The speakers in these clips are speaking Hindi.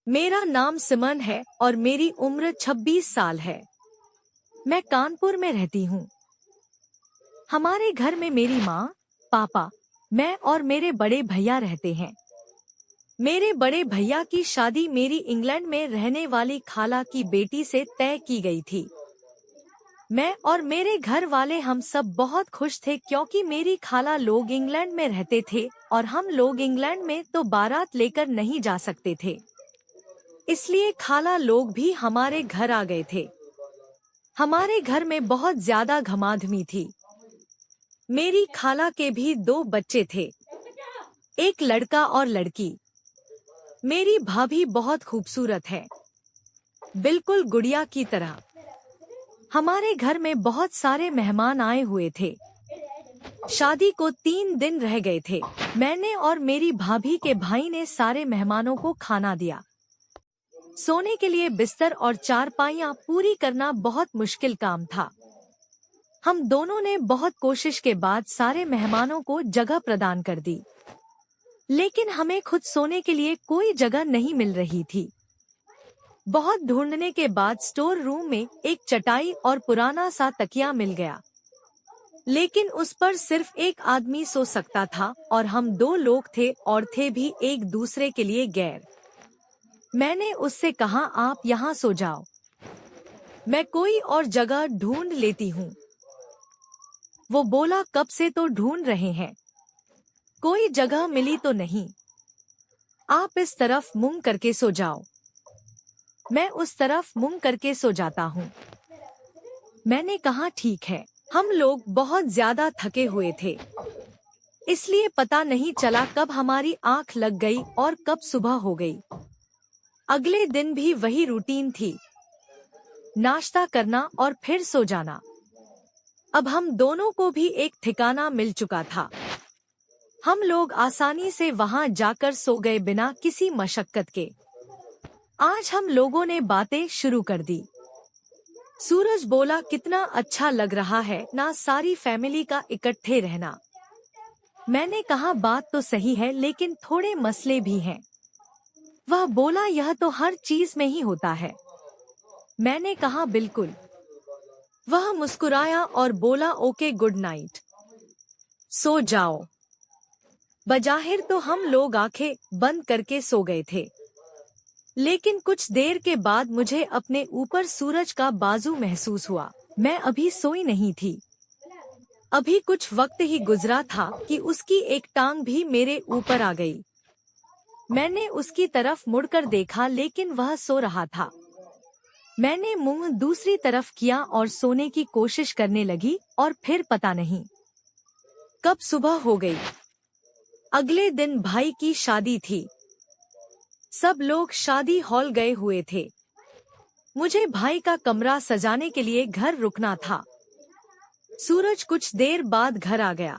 मेरा नाम सिमन है और मेरी उम्र 26 साल है। मैं कानपुर में रहती हूँ। हमारे घर में मेरी माँ, पापा, मैं और मेरे बड़े भैया रहते हैं। मेरे बड़े भैया की शादी मेरी इंग्लैंड में रहने वाली खाला की बेटी से तय की गई थी। मैं और मेरे घर वाले हम सब बहुत खुश थे क्योंकि मेरी खाला लोग इंग्लैंड में रहते थे और हम लोग इंग्लैंड में तो बारात लेकर नहीं जा सकते थे, इसलिए खाला लोग भी हमारे घर आ गए थे। हमारे घर में बहुत ज्यादा घमाधमी थी। मेरी खाला के भी 2 बच्चे थे, एक लड़का और लड़की। मेरी भाभी बहुत खूबसूरत है, बिल्कुल गुड़िया की तरह। हमारे घर में बहुत सारे मेहमान आए हुए थे। शादी को 3 दिन रह गए थे। मैंने और मेरी भाभी के भाई ने सारे मेहमानों को खाना दिया। सोने के लिए बिस्तर और चारपाइयाँ पूरी करना बहुत मुश्किल काम था। हम दोनों ने बहुत कोशिश के बाद सारे मेहमानों को जगह प्रदान कर दी, लेकिन हमें खुद सोने के लिए कोई जगह नहीं मिल रही थी। बहुत ढूंढने के बाद स्टोर रूम में एक चटाई और पुराना सा तकिया मिल गया, लेकिन उस पर सिर्फ एक आदमी सो सकता था और हम 2 लोग थे और थे भी एक दूसरे के लिए गैर। मैंने उससे कहा, आप यहाँ सो जाओ, मैं कोई और जगह ढूंढ लेती हूँ। वो बोला, कब से तो ढूंढ रहे हैं, कोई जगह मिली तो नहीं, आप इस तरफ मुंह करके सो जाओ। मैं उस तरफ मुंह करके सो जाता हूँ। मैंने कहा, ठीक है। हम लोग बहुत ज्यादा थके हुए थे, इसलिए पता नहीं चला कब हमारी आंख लग गई और कब सुबह हो गई। अगले दिन भी वही रूटीन थी, नाश्ता करना और फिर सो जाना। अब हम दोनों को भी एक ठिकाना मिल चुका था। हम लोग आसानी से वहां जाकर सो गए बिना किसी मशक्कत के। आज हम लोगों ने बातें शुरू कर दी। सूरज बोला, कितना अच्छा लग रहा है ना सारी फैमिली का इकट्ठे रहना। मैंने कहा, बात तो सही है लेकिन थोड़े मसले भी हैं। वह बोला, यह तो हर चीज में ही होता है। मैंने कहा, बिल्कुल। वह मुस्कुराया और बोला, ओके, गुड नाइट, सो जाओ। बजाहिर तो हम लोग आंखें बंद करके सो गए थे, लेकिन कुछ देर के बाद मुझे अपने ऊपर सूरज का बाजू महसूस हुआ। मैं अभी सोई नहीं थी। अभी कुछ वक्त ही गुजरा था कि उसकी एक टांग भी मेरे ऊपर आ गई। मैंने उसकी तरफ मुड़कर देखा, लेकिन वह सो रहा था। मैंने मुंह दूसरी तरफ किया और सोने की कोशिश करने लगी और फिर पता नहीं कब सुबह हो गई। अगले दिन भाई की शादी थी। सब लोग शादी हॉल गए हुए थे। मुझे भाई का कमरा सजाने के लिए घर रुकना था। सूरज कुछ देर बाद घर आ गया।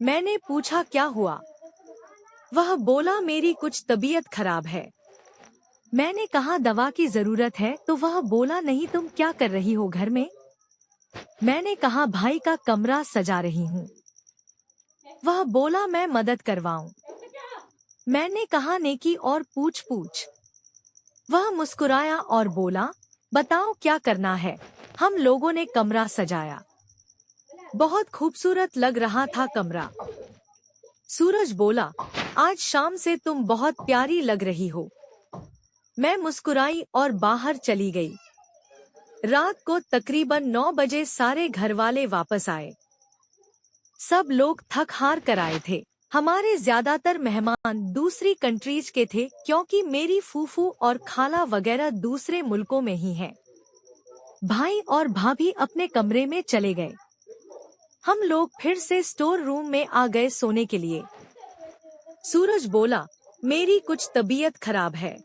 मैंने पूछा, क्या हुआ? वह बोला, मेरी कुछ तबीयत खराब है। मैंने कहा, दवा की जरूरत है? तो वह बोला, नहीं, तुम क्या कर रही हो घर में? मैंने कहा, भाई का कमरा सजा रही हूँ। वह बोला, मैं मदद करवाऊं? मैंने कहा, नेकी और पूछ पूछ। वह मुस्कुराया और बोला, बताओ क्या करना है। हम लोगों ने कमरा सजाया। बहुत खूबसूरत लग रहा था कमरा। सूरज बोला, आज शाम से तुम बहुत प्यारी लग रही हो। मैं मुस्कुराई और बाहर चली गई। रात को तकरीबन 9 बजे सारे घरवाले वापस आए। सब लोग थक हार कर आए थे। हमारे ज्यादातर मेहमान दूसरी कंट्रीज के थे क्योंकि मेरी फूफू और खाला वगैरह दूसरे मुल्कों में ही हैं। भाई और भाभी अपने कमरे में चले गए। हम लोग फिर से स्टोर रूम में आ गए सोने के लिए। सूरज बोला, मेरी कुछ तबीयत खराब है,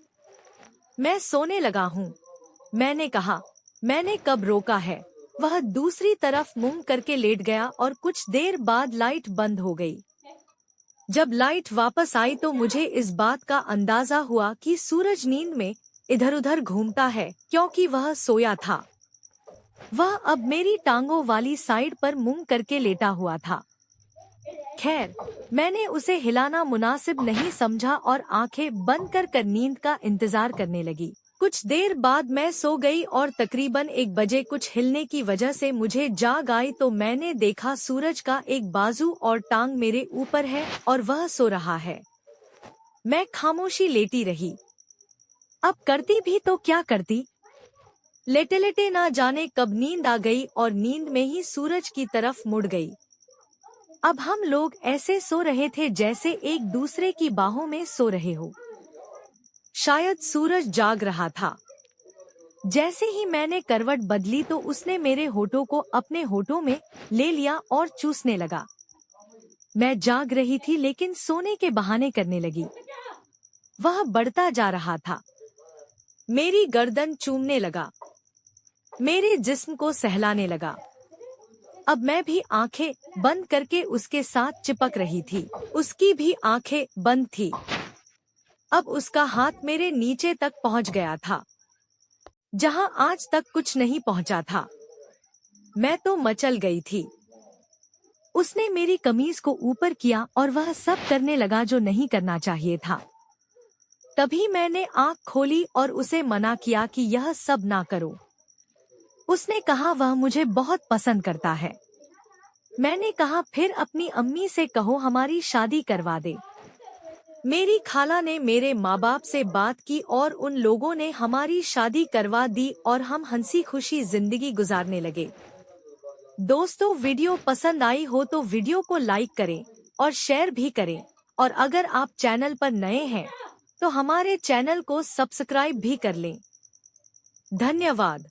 मैं सोने लगा हूँ। मैंने कहा, मैंने कब रोका है? वह दूसरी तरफ मुंह करके लेट गया और कुछ देर बाद लाइट बंद हो गई। जब लाइट वापस आई तो मुझे इस बात का अंदाजा हुआ कि सूरज नींद में इधर उधर घूमता है क्योंकि वह सोया था। वह अब मेरी टांगों वाली साइड पर मुंह करके लेटा हुआ था। खैर, मैंने उसे हिलाना मुनासिब नहीं समझा और आंखें बंद कर नींद का इंतजार करने लगी। कुछ देर बाद मैं सो गई और तकरीबन 1 बजे कुछ हिलने की वजह से मुझे जाग आई तो मैंने देखा सूरज का एक बाजू और टांग मेरे ऊपर है और वह सो रहा है। मैं खामोशी लेटी रही। अब करती भी तो क्या करती। लेटे लेटे ना जाने कब नींद आ गई और नींद में ही सूरज की तरफ मुड़ गई। अब हम लोग ऐसे सो रहे थे जैसे एक दूसरे की बाहों में सो रहे हो। शायद सूरज जाग रहा था। जैसे ही मैंने करवट बदली तो उसने मेरे होठों को अपने होठों में ले लिया और चूसने लगा। मैं जाग रही थी लेकिन सोने के बहाने करने लगी। वह बढ़ता जा रहा था। मेरी गर्दन चूमने लगा, मेरे जिस्म को सहलाने लगा। अब मैं भी आंखें बंद करके उसके साथ चिपक रही थी। उसकी भी आंखें बंद थी। अब उसका हाथ मेरे नीचे तक पहुंच गया था, जहां आज तक कुछ नहीं पहुंचा था। मैं तो मचल गई थी। उसने मेरी कमीज को ऊपर किया और वह सब करने लगा जो नहीं करना चाहिए था। तभी मैंने आंख खोली और उसे मना किया कि यह सब ना करो। उसने कहा वह मुझे बहुत पसंद करता है। मैंने कहा फिर अपनी अम्मी से कहो हमारी शादी करवा दे। मेरी खाला ने मेरे माँ बाप से बात की और उन लोगों ने हमारी शादी करवा दी और हम हंसी खुशी जिंदगी गुजारने लगे। दोस्तों, वीडियो पसंद आई हो तो वीडियो को लाइक करें और शेयर भी करें, और अगर आप चैनल पर नए हैं तो हमारे चैनल को सब्सक्राइब भी कर लें। धन्यवाद।